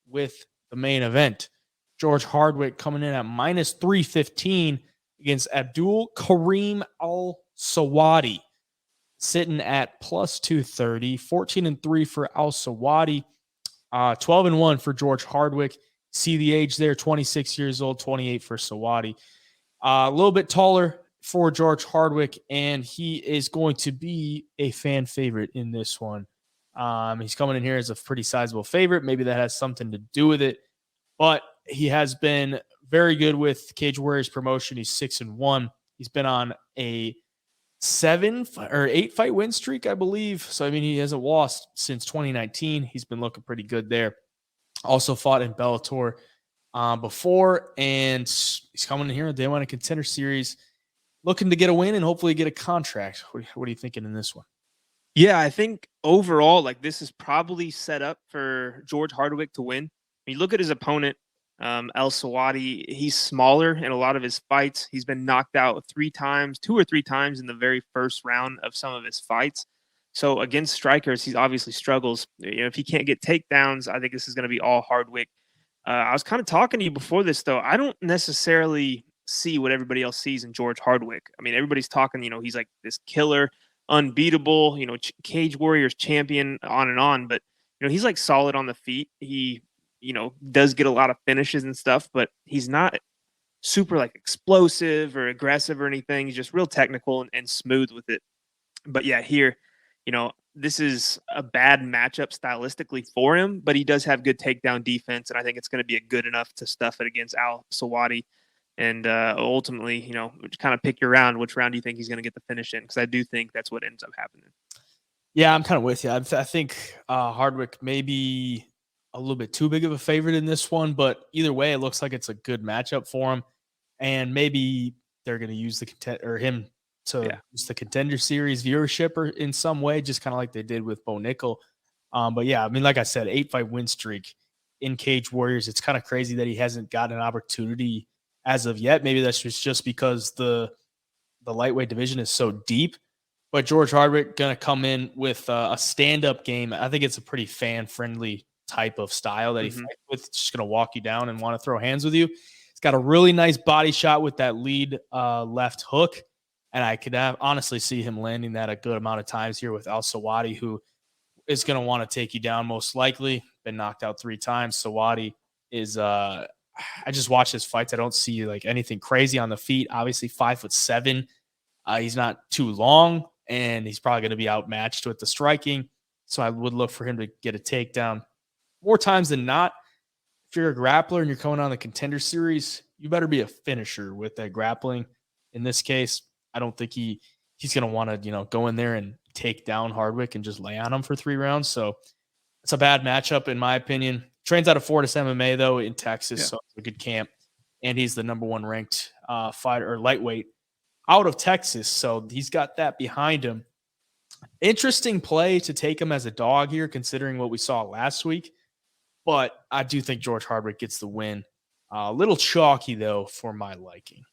with the main event. George Hardwick coming in at minus 315 against Abdul-Kareem Al-Selwady, sitting at plus 230, 14-3 for Al-Selwady, 12-1 for George Hardwick. See the age there, 26 years old, 28 for Selwady. A little bit taller for George Hardwick, and he is going to be a fan favorite in this one. He's coming in here as a pretty sizable favorite. Maybe that has something to do with it, but he has been very good with Cage Warriors promotion. He's 6-1. He's been on a 8 fight win streak, I believe. So, I mean, he hasn't lost since 2019. He's been looking pretty good there. Also fought in Bellator before, and he's coming in here. They won a Contender Series, looking to get a win and hopefully get a contract. What are you thinking in this one? Yeah, I think overall, like, this is probably set up for George Hardwick to win. When you look at his opponent, Al-Selwady, he's smaller in a lot of his fights. He's been knocked out 2 or 3 times in the very first round of some of his fights. So against strikers, he obviously struggles. You know, if he can't get takedowns, I think this is going to be all Hardwick. I was kind of talking to you before this, though. I don't necessarily see what everybody else sees in George Hardwick. I mean, everybody's talking, you know, he's like this killer, unbeatable, you know, Cage Warriors champion, on and on. But, you know, he's like solid on the feet. He, you know, does get a lot of finishes and stuff, but he's not super like explosive or aggressive or anything. He's just real technical and smooth with it. But yeah, here, you know, this is a bad matchup stylistically for him, but he does have good takedown defense, and I think it's going to be a good enough to stuff it against Al-Selwady. And ultimately, you know, kind of pick your round. Which round do you think he's going to get the finish in? Because I do think that's what ends up happening. Yeah, I'm kind of with you. I think Hardwick may be a little bit too big of a favorite in this one, but either way, it looks like it's a good matchup for him. And maybe they're going to use him to use the Contender Series viewership or in some way, just kind of like they did with Bo Nickel. But yeah, I mean, like I said, 8-fight win streak in Cage Warriors. It's kind of crazy that he hasn't gotten an opportunity as of yet. Maybe that's just because the lightweight division is so deep. But George Hardwick going to come in with a stand-up game. I think it's a pretty fan-friendly type of style that he fights with. Just going to walk you down and want to throw hands with you. He's got a really nice body shot with that lead left hook. And I could honestly see him landing that a good amount of times here with Al-Selwady, who is going to want to take you down most likely. Been knocked out 3 times. Selwady is I just watch his fights. I don't see like anything crazy on the feet. Obviously 5'7". He's not too long, and he's probably going to be outmatched with the striking. So I would look for him to get a takedown more times than not. If you're a grappler and you're coming on the Contender Series, you better be a finisher with that grappling. In this case, I don't think he's going to want to, you know, go in there and take down Hardwick and just lay on him for 3 rounds. So it's a bad matchup in my opinion. Trains out of Fortis MMA though in Texas, so it's a good camp. And he's the number 1 ranked fighter or lightweight out of Texas, so he's got that behind him. Interesting play to take him as a dog here, considering what we saw last week. But I do think George Hardwick gets the win. A little chalky though for my liking.